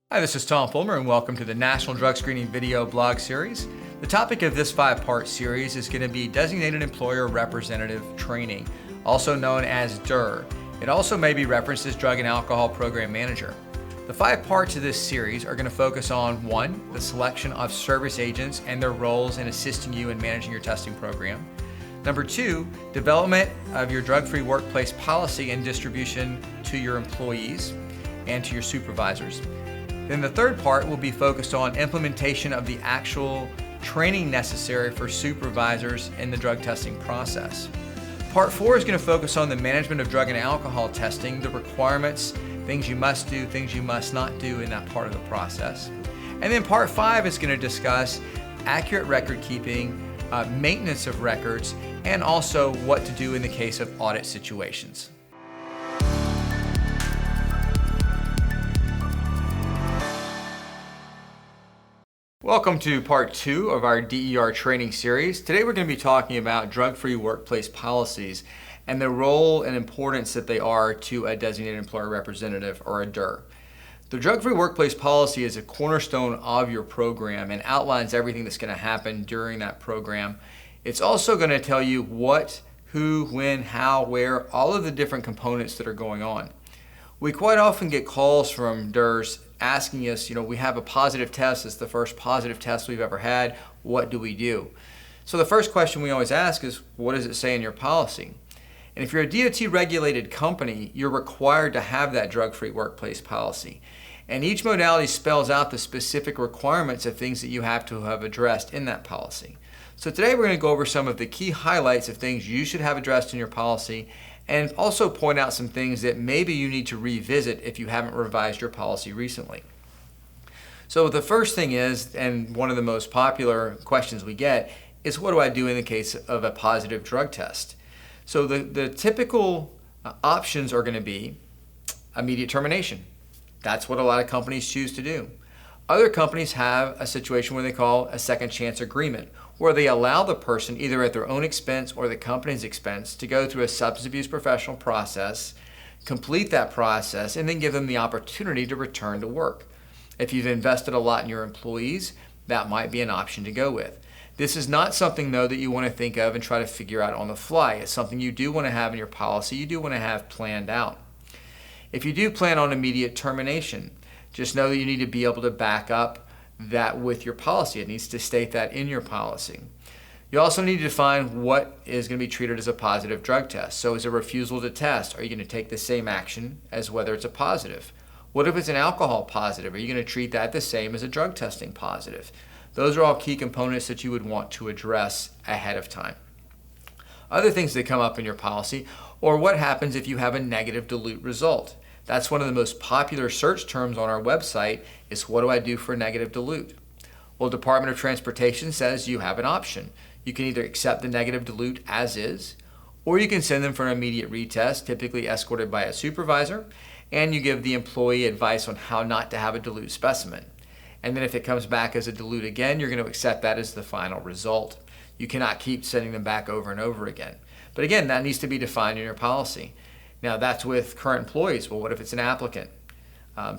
Hi, this is Tom Fulmer and welcome to the National Drug Screening Video Blog Series. The topic of this 5-part series is going to be Designated Employer Representative Training, also known as DER. It also may be referenced as Drug and Alcohol Program Manager. The 5 parts of this series are going to focus on 1. The selection of service agents and their roles in assisting you in managing your testing program. Number 2, development of your drug-free workplace policy and distribution to your employees and to your supervisors. Then the 3rd part will be focused on implementation of the actual training necessary for supervisors in the drug testing process. Part 4 is going to focus on the management of drug and alcohol testing, the requirements, things you must do, things you must not do in that part of the process. And then Part 5 is going to discuss accurate record keeping, maintenance of records, and also what to do in the case of audit situations. Welcome to part 2 of our DER training series. Today we're going to be talking about drug-free workplace policies and the role and importance that they are to a designated employer representative, or a DER. The drug-free workplace policy is a cornerstone of your program and outlines everything that's going to happen during that program. It's also going to tell you what, who, when, how, where, all of the different components that are going on. We quite often get calls from DERs asking us, we have a positive test. It's the first positive test we've ever had. What do we do? So the first question we always ask is, what does it say in your policy? And if you're a DOT regulated company, you're required to have that drug-free workplace policy. And each modality spells out the specific requirements of things that you have to have addressed in that policy. So today we're going to go over some of the key highlights of things you should have addressed in your policy, and also point out some things that maybe you need to revisit if you haven't revised your policy recently. So the first thing is, and one of the most popular questions we get, is what do I do in the case of a positive drug test? So the typical options are going to be immediate termination. That's what a lot of companies choose to do. Other companies have a situation where they call a second chance agreement, where they allow the person, either at their own expense or the company's expense, to go through a substance abuse professional process, complete that process, and then give them the opportunity to return to work. If you've invested a lot in your employees, that might be an option to go with. This is not something, though, that you want to think of and try to figure out on the fly. It's something you do want to have in your policy, you do want to have planned out. If you do plan on immediate termination, just know that you need to be able to back up that with your policy. It needs to state that in your policy. You also need to define what is going to be treated as a positive drug test. So is a refusal to test, are you going to take the same action as whether it's a positive? What if it's an alcohol positive? Are you going to treat that the same as a drug testing positive? Those are all key components that you would want to address ahead of time. Other things that come up in your policy, or what happens if you have a negative dilute result? That's one of the most popular search terms on our website, is what do I do for a negative dilute? Well, Department of Transportation says you have an option. You can either accept the negative dilute as is, or you can send them for an immediate retest, typically escorted by a supervisor, and you give the employee advice on how not to have a dilute specimen. And then if it comes back as a dilute again, you're going to accept that as the final result. You cannot keep sending them back over and over again. But again, that needs to be defined in your policy. Now that's with current employees. Well, what if it's an applicant?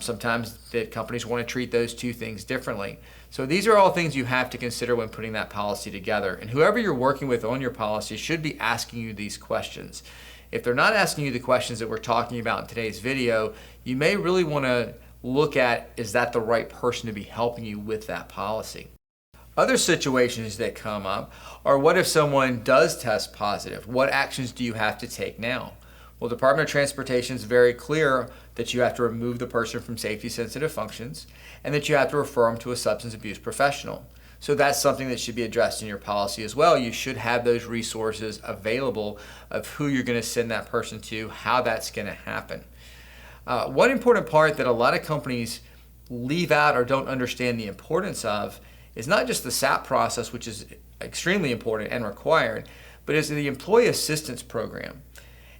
Sometimes the companies want to treat those two things differently. So these are all things you have to consider when putting that policy together. And whoever you're working with on your policy should be asking you these questions. If they're not asking you the questions that we're talking about in today's video, you may really want to look at, is that the right person to be helping you with that policy? Other situations that come up are, what if someone does test positive? What actions do you have to take now? Well, Department of Transportation is very clear that you have to remove the person from safety-sensitive functions and that you have to refer them to a substance abuse professional. So that's something that should be addressed in your policy as well. You should have those resources available of who you're going to send that person to, how that's going to happen. One important part that a lot of companies leave out or don't understand the importance of is not just the SAP process, which is extremely important and required, but is the Employee Assistance Program.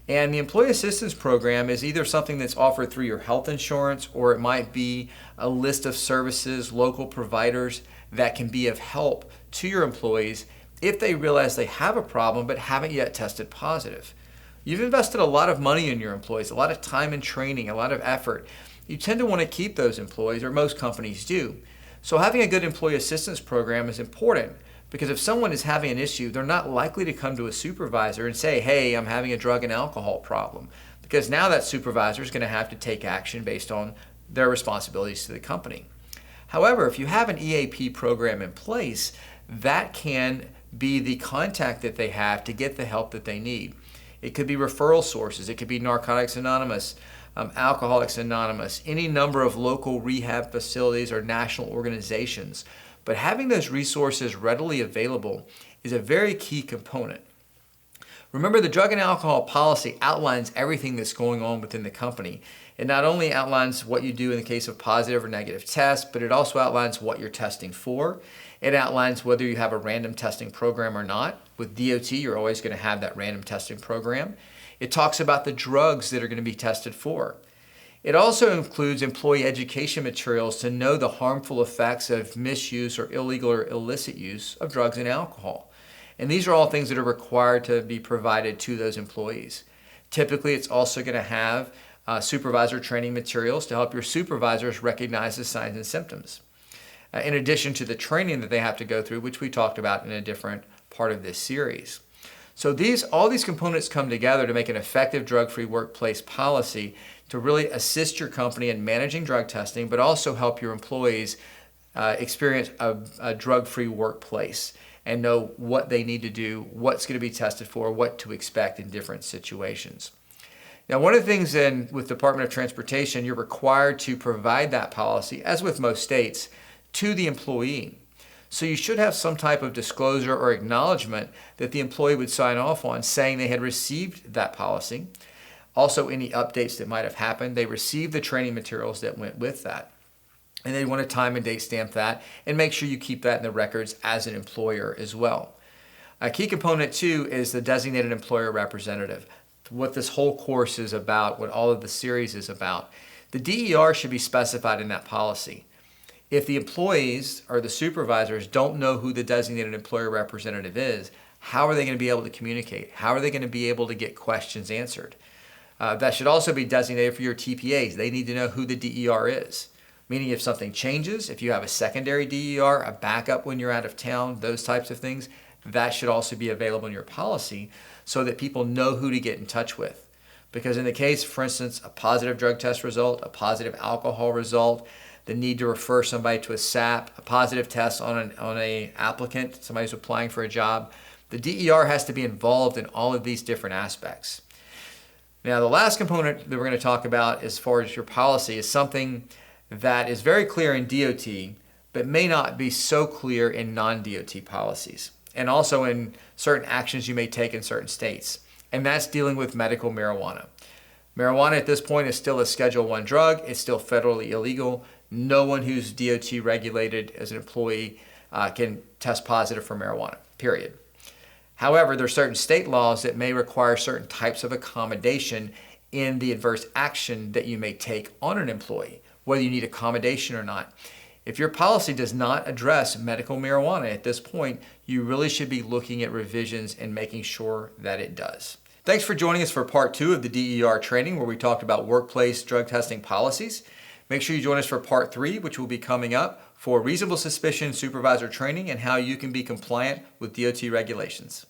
And the Employee Assistance Program is either something that's offered through your health insurance, or it might be a list of services, local providers that can be of help to your employees if they realize they have a problem but haven't yet tested positive. You've invested a lot of money in your employees, a lot of time and training, a lot of effort, you tend to want to keep those employees, or most companies do. So having a good employee assistance program is important because if someone is having an issue, they're not likely to come to a supervisor and say, hey, I'm having a drug and alcohol problem, because now that supervisor is going to have to take action based on their responsibilities to the company. However, if you have an EAP program in place, that can be the contact that they have to get the help that they need. It could be referral sources, it could be Narcotics Anonymous, Alcoholics Anonymous, any number of local rehab facilities or national organizations. But having those resources readily available is a very key component. Remember, the drug and alcohol policy outlines everything that's going on within the company. It not only outlines what you do in the case of positive or negative tests, but it also outlines what you're testing for. It outlines whether you have a random testing program or not. With DOT, you're always going to have that random testing program. It talks about the drugs that are going to be tested for. It also includes employee education materials to know the harmful effects of misuse or illegal or illicit use of drugs and alcohol. And these are all things that are required to be provided to those employees. Typically, it's also going to have supervisor training materials to help your supervisors recognize the signs and symptoms. In addition to the training that they have to go through, which we talked about in a different part of this series. So all these components come together to make an effective drug-free workplace policy to really assist your company in managing drug testing, but also help your employees experience a drug-free workplace and know what they need to do, what's going to be tested for, what to expect in different situations. Now, one of the things with Department of Transportation, you're required to provide that policy, as with most states, to the employee. So you should have some type of disclosure or acknowledgement that the employee would sign off on saying they had received that policy. Also, any updates that might have happened, they received the training materials that went with that. And they want to time and date stamp that and make sure you keep that in the records as an employer as well. A key component too is the designated employer representative. What this whole course is about, what all of the series is about. The DER should be specified in that policy. If the employees or the supervisors don't know who the designated employer representative is, how are they going to be able to communicate? How are they going to be able to get questions answered? That should also be designated for your TPAs. They need to know who the DER is. Meaning if something changes, if you have a secondary DER, a backup when you're out of town, those types of things, that should also be available in your policy so that people know who to get in touch with. Because in the case, for instance, a positive drug test result, a positive alcohol result, the need to refer somebody to a SAP, a positive test on an applicant, somebody who's applying for a job, the DER has to be involved in all of these different aspects. Now, the last component that we're going to talk about as far as your policy is something that is very clear in DOT, but may not be so clear in non-DOT policies, and also in certain actions you may take in certain states, and that's dealing with medical marijuana. Marijuana at this point is still a Schedule I drug. It's still federally illegal. No one who's DOT regulated as an employee can test positive for marijuana, period. However, there are certain state laws that may require certain types of accommodation in the adverse action that you may take on an employee, whether you need accommodation or not. If your policy does not address medical marijuana at this point, you really should be looking at revisions and making sure that it does. Thanks for joining us for part 2 of the DER training, where we talked about workplace drug testing policies. Make sure you join us for part 3, which will be coming up, for reasonable suspicion supervisor training and how you can be compliant with DOT regulations.